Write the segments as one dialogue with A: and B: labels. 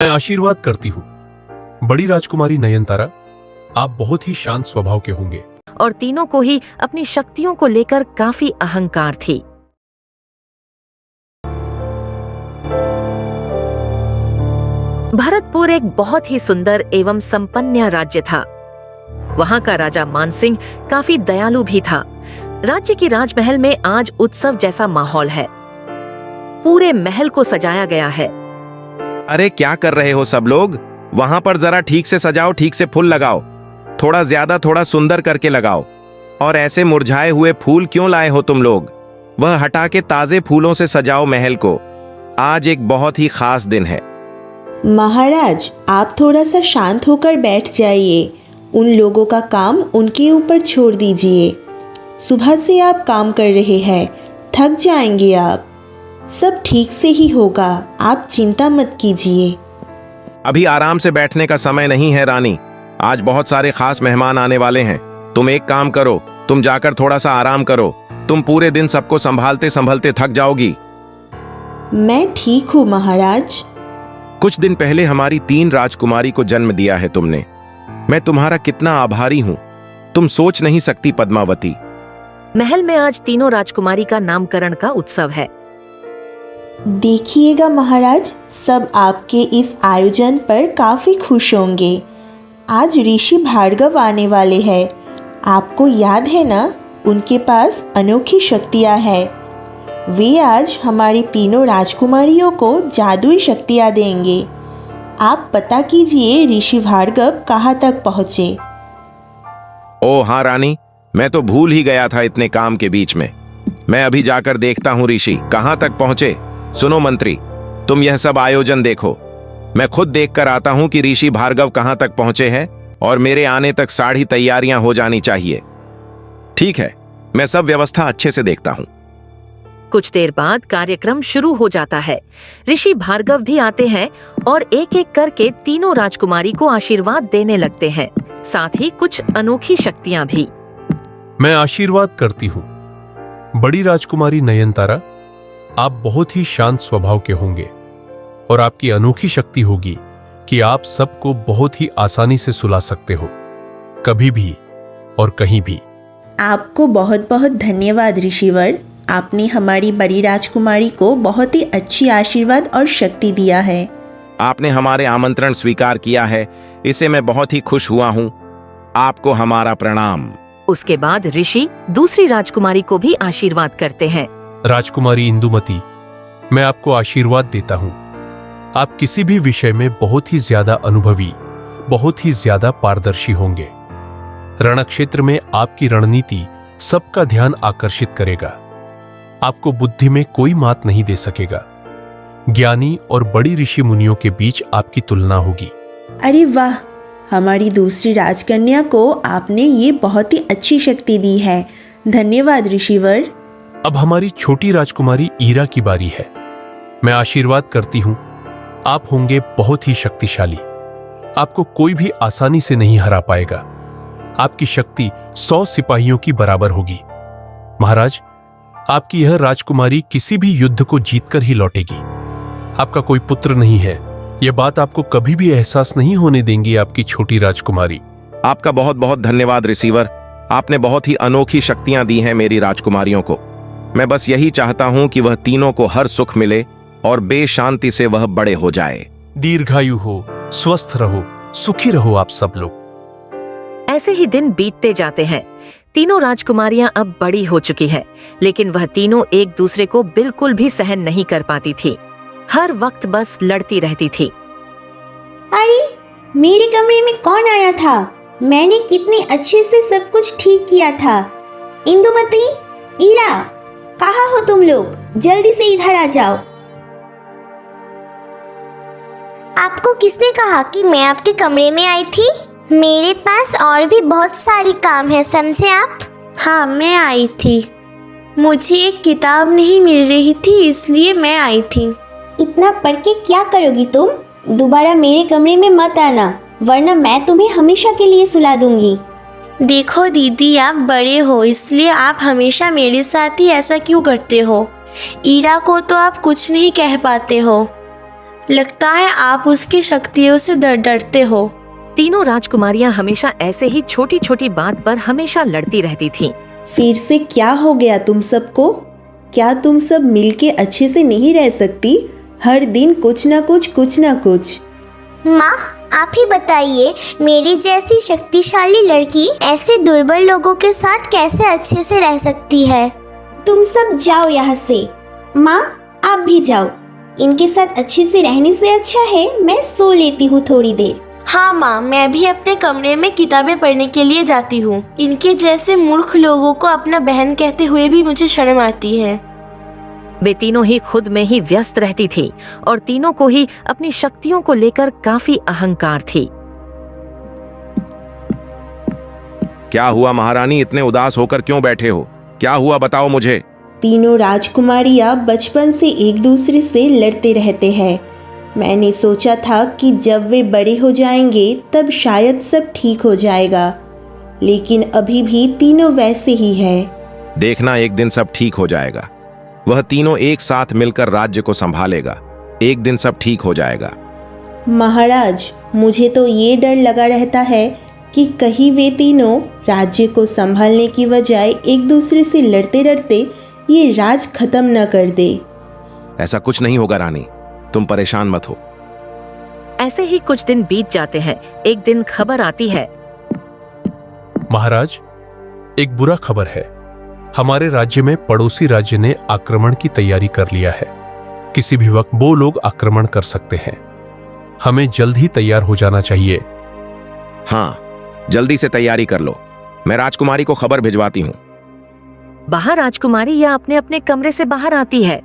A: मैं आशीर्वाद करती हूँ बड़ी राजकुमारी नयनतारा, आप बहुत ही शांत स्वभाव के होंगे।
B: और तीनों को ही अपनी शक्तियों को लेकर काफी अहंकार थी। भरतपुर एक बहुत ही सुंदर एवं संपन्न राज्य था। वहां का राजा मानसिंह काफी दयालु भी था। राज्य की राजमहल में आज उत्सव जैसा माहौल है। पूरे महल को सजाया गया है।
C: अरे क्या कर रहे हो सब लोग? वहां पर जरा ठीक से सजाओ, ठीक से फूल लगाओ, थोड़ा ज्यादा, थोड़ा सुंदर करके लगाओ। और ऐसे मुरझाए हुए फूल क्यों लाए हो तुम लोग? वह हटा के ताजे फूलों से सजाओ महल को। आज एक बहुत ही खास दिन है।
D: महाराज, आप थोड़ा सा शांत होकर बैठ जाइए। उन लोगों का काम उनके ऊपर छोड़ दीजिए। सुबह से आप काम कर रहे हैं, थक जाएंगे आप। सब ठीक से ही होगा, आप चिंता मत कीजिए।
C: अभी आराम से बैठने का समय नहीं है रानी। आज बहुत सारे खास मेहमान आने वाले हैं। तुम एक काम करो, तुम जाकर थोड़ा सा आराम करो। तुम पूरे दिन सबको संभालते संभलते थक जाओगी।
D: मैं ठीक हूँ महाराज।
C: कुछ दिन पहले हमारी 3 राजकुमारी को जन्म दिया है तुमने। मैं तुम्हारा कितना आभारी हूँ, तुम सोच नहीं सकती पद्मावती।
B: महल में आज तीनों राजकुमारी का नामकरण का उत्सव है।
D: देखिएगा महाराज, सब आपके इस आयोजन पर काफी खुश होंगे। आज ऋषि भार्गव आने वाले हैं। आपको याद है ना, उनके पास अनोखी शक्तियां हैं। वे आज हमारी तीनों राजकुमारियों को जादुई शक्तियां देंगे। आप पता कीजिए ऋषि भार्गव कहाँ तक पहुँचे।
C: ओ हाँ रानी, मैं तो भूल ही गया था इतने काम के बीच में। मैं अभी जाकर देखता हूँ ऋषि कहाँ तक पहुँचे। सुनो मंत्री, तुम यह सब आयोजन देखो। मैं खुद देखकर आता हूँ कि ऋषि भार्गव कहाँ तक पहुँचे हैं, और मेरे आने तक सारी तैयारियां हो जानी चाहिए। ठीक है, मैं सब व्यवस्था अच्छे से देखता हूँ।
B: कुछ देर बाद कार्यक्रम शुरू हो जाता है। ऋषि भार्गव भी आते हैं और एक एक करके तीनों राजकुमारी को आशीर्वाद देने लगते हैं, साथ ही कुछ अनोखी शक्तियां भी।
A: मैं आशीर्वाद करती हूँ बड़ी राजकुमारी नयनतारा, आप बहुत ही शांत स्वभाव के होंगे और आपकी अनोखी शक्ति होगी कि आप सबको बहुत ही आसानी से सुला सकते हो, कभी भी और कहीं भी।
D: आपको बहुत बहुत धन्यवाद ऋषिवर। आपने हमारी बड़ी राजकुमारी को बहुत ही अच्छी आशीर्वाद और शक्ति दिया है।
C: आपने हमारे आमंत्रण स्वीकार किया है, इसे मैं बहुत ही खुश हुआ हूँ। आपको हमारा प्रणाम।
B: उसके बाद ऋषि दूसरी राजकुमारी को भी आशीर्वाद करते हैं।
A: राजकुमारी इंदुमती, मैं आपको आशीर्वाद देता हूँ। आप किसी भी विषय में बहुत ही ज्यादा अनुभवी, बहुत ही ज्यादा पारदर्शी होंगे। रणक्षेत्र में आपकी रणनीति सबका ध्यान आकर्षित करेगा। आपको बुद्धि में कोई मात नहीं दे सकेगा। ज्ञानी और बड़ी ऋषि मुनियों के बीच आपकी तुलना होगी।
D: अरे वाह, हमारी दूसरी राजकन्या को आपने ये बहुत ही अच्छी शक्ति दी है। धन्यवाद ऋषिवर।
A: अब हमारी छोटी राजकुमारी ईरा की बारी है। मैं आशीर्वाद करती हूँ, आप होंगे बहुत ही शक्तिशाली। आपको कोई भी आसानी से नहीं हरा पाएगा। आपकी शक्ति 100 सिपाहियों की बराबर होगी। महाराज, आपकी यह राजकुमारी किसी भी युद्ध को जीतकर ही लौटेगी। आपका कोई पुत्र नहीं है, यह बात आपको कभी भी एहसास नहीं होने देंगी आपकी छोटी राजकुमारी।
C: आपका बहुत बहुत धन्यवाद रिसीवर। आपने बहुत ही अनोखी शक्तियां दी हैं मेरी राजकुमारियों को। मैं बस यही चाहता हूं कि वह तीनों को हर सुख मिले और बेशांति से वह बड़े हो जाए।
A: दीर्घायु हो, स्वस्थ रहो, सुखी रहो आप सब लोग।
B: ऐसे ही दिन बीतते जाते हैं। तीनों राजकुमारियां अब बड़ी हो चुकी है, लेकिन वह तीनों एक दूसरे को बिल्कुल भी सहन नहीं कर पाती थी। हर वक्त बस लड़ती रहती थी।
D: अरे, मेरे कमरे में कौन आया था? मैंने कितने अच्छे से सब कुछ ठीक किया था। इंदुमती, ईरा, कहाँ हो तुम लोग? जल्दी से इधर आ जाओ।
E: आपको किसने कहा कि मैं आपके कमरे में आई थी? मेरे पास और भी बहुत सारे काम है, समझे आप?
F: हाँ, मैं आई थी। मुझे एक किताब नहीं मिल रही थी, इसलिए मैं आई थी।
D: इतना पढ़ के क्या करोगी तुम? दोबारा मेरे कमरे में मत आना, वरना मैं तुम्हें हमेशा के लिए सुला दूंगी।
F: देखो दीदी, आप बड़े हो, इसलिए आप हमेशा मेरे साथ ही ऐसा क्यों करते हो? ईरा को तो आप कुछ नहीं कह पाते हो। लगता है आप उसकी शक्तियों से डरते हो।
B: तीनों राजकुमारियां हमेशा ऐसे ही छोटी छोटी बात पर हमेशा लड़ती रहती थीं।
D: फिर से क्या हो गया तुम सबको? क्या तुम सब मिलके अच्छे से नहीं रह सकती? हर दिन कुछ ना कुछ।
E: माँ, आप ही बताइए, मेरी जैसी शक्तिशाली लड़की ऐसे दुर्बल लोगों के साथ कैसे अच्छे से रह सकती है?
D: तुम सब जाओ यहाँ से। माँ, आप भी जाओ। इनके साथ अच्छे से रहने से अच्छा है मैं सो लेती हूँ थोड़ी देर।
F: हाँ माँ, मैं भी अपने कमरे में किताबें पढ़ने के लिए जाती हूँ। इनके जैसे मूर्ख लोगों को अपना बहन कहते हुए भी मुझे शर्म आती है।
B: वे तीनों ही खुद में ही व्यस्त रहती थी और तीनों को ही अपनी शक्तियों को लेकर काफी अहंकार थी।
C: क्या हुआ महारानी, इतने उदास होकर क्यों बैठे हो? क्या हुआ बताओ मुझे।
D: तीनों राजकुमारियां बचपन से एक दूसरे से लड़ते रहते हैं। मैंने सोचा था कि जब वे बड़े हो जाएंगे तब शायद सब ठीक हो जाएगा, लेकिन अभी भी तीनों वैसे ही है।
C: देखना, एक दिन सब ठीक हो जाएगा। वह तीनों एक साथ मिलकर राज्य को संभालेगा। एक दिन सब ठीक हो जाएगा।
D: महाराज, मुझे तो ये डर लगा रहता है कि कहीं वे तीनों राज्य को संभालने की बजाय एक दूसरे से लड़ते लड़ते ये राज खत्म न कर दे।
C: ऐसा कुछ नहीं होगा रानी, तुम परेशान मत हो।
B: ऐसे ही कुछ दिन बीत जाते हैं। एक दिन खबर आती है।
A: महाराज, एक बुरा खबर है। हमारे राज्य में पड़ोसी राज्य ने आक्रमण की तैयारी कर लिया है। किसी भी वक्त वो लोग आक्रमण कर सकते हैं। हमें जल्द ही तैयार हो जाना चाहिए।
C: हाँ, जल्दी से तैयारी कर लो। मैं राजकुमारी को खबर भिजवाती हूँ।
B: बाहर राजकुमारी या अपने अपने कमरे से बाहर आती है।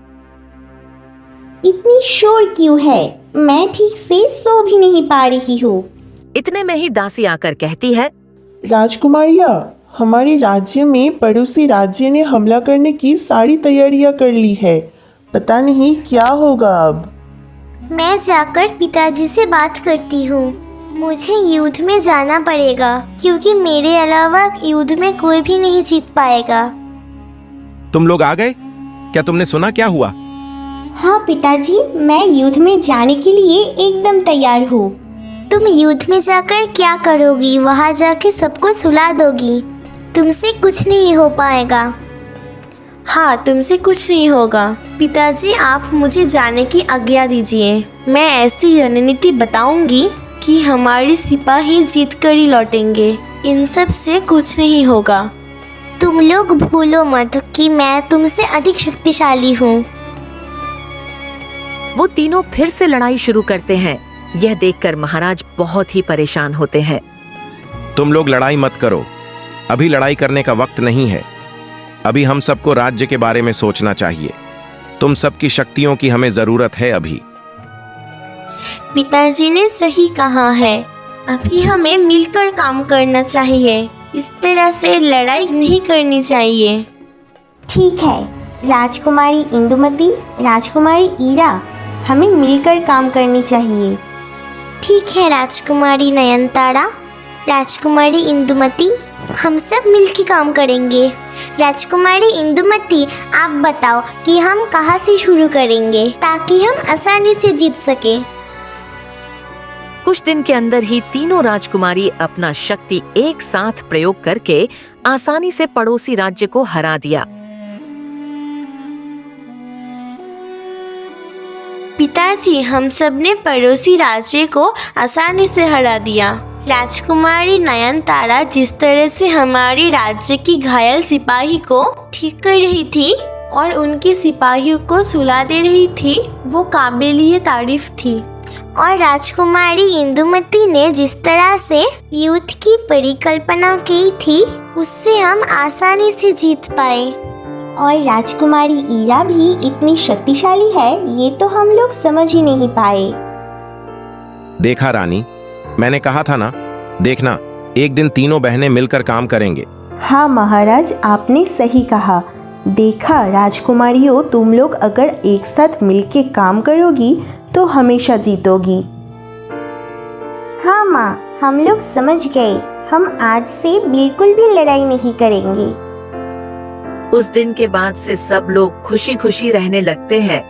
D: इतनी शोर क्यों है? मैं ठीक से सो भी नहीं पा रही हूँ।
B: इतने में ही दासी आकर कहती है,
G: राजकुमारिया, हमारे राज्य में पड़ोसी राज्य ने हमला करने की सारी तैयारियां कर ली है। पता नहीं क्या होगा अब।
E: मैं जाकर पिताजी से बात करती हूँ। मुझे युद्ध में जाना पड़ेगा क्योंकि मेरे अलावा युद्ध में कोई भी नहीं जीत पाएगा।
C: तुम लोग आ गए? क्या तुमने सुना क्या हुआ?
D: हाँ पिताजी, मैं युद्ध में जाने के लिए एकदम तैयार हूँ।
E: तुम युद्ध में जाकर क्या करोगी? वहाँ जाके सबको सुला दोगी। तुमसे कुछ नहीं हो पाएगा।
F: हाँ, तुमसे कुछ नहीं होगा। पिताजी, आप मुझे जाने की आज्ञा दीजिए। मैं ऐसी रणनीति बताऊंगी कि हमारे सिपाही जीत कर ही लौटेंगे। इन सब से कुछ नहीं होगा।
E: तुम लोग भूलो मत कि मैं तुमसे अधिक शक्तिशाली हूँ।
B: वो तीनों फिर से लड़ाई शुरू करते हैं। यह देखकर महाराज बहुत ही परेशान होते हैं।
C: तुम लोग लड़ाई मत करो। अभी लड़ाई करने का वक्त नहीं है। अभी हम सबको राज्य के बारे में सोचना चाहिए। तुम सबकी शक्तियों की हमें जरूरत है अभी।
F: पिताजी ने सही कहा है। अभी हमें मिलकर काम करना चाहिए। इस तरह से लड़ाई नहीं करनी चाहिए।
D: ठीक है राजकुमारी इंदुमती, राजकुमारी ईरा, हमें मिलकर काम करनी चाहिए।
E: ठीक है राजकुमारी नयनतारा, राजकुमारी इंदुमती, हम सब मिलकर काम करेंगे। राजकुमारी इंदुमती, आप बताओ कि हम कहाँ से शुरू करेंगे ताकि हम आसानी से जीत सके।
B: कुछ दिन के अंदर ही तीनों राजकुमारी अपना शक्ति एक साथ प्रयोग करके आसानी से पड़ोसी राज्य को हरा दिया।
F: पिताजी, हम सब ने पड़ोसी राज्य को आसानी से हरा दिया। राजकुमारी नयनतारा जिस तरह से हमारे राज्य की घायल सिपाही को ठीक कर रही थी और उनके सिपाहियों को सुला दे रही थी, वो काबिलिए तारीफ थी।
E: और राजकुमारी इंदुमती ने जिस तरह से युद्ध की परिकल्पना की थी, उससे हम आसानी से जीत पाए।
D: और राजकुमारी ईरा भी इतनी शक्तिशाली है, ये तो हम लोग समझ ही नहीं पाए।
C: देखा रानी, मैंने कहा था ना। देखना, एक दिन तीनों बहनें मिलकर काम करेंगे।
D: हाँ महाराज, आपने सही कहा। देखा राजकुमारियों, तुम लोग अगर एक साथ मिलके काम करोगी तो हमेशा जीतोगी। हाँ माँ, हम लोग समझ गए। हम आज से बिल्कुल भी लड़ाई नहीं करेंगे।
B: उस दिन के बाद से सब लोग खुशी खुशी रहने लगते हैं।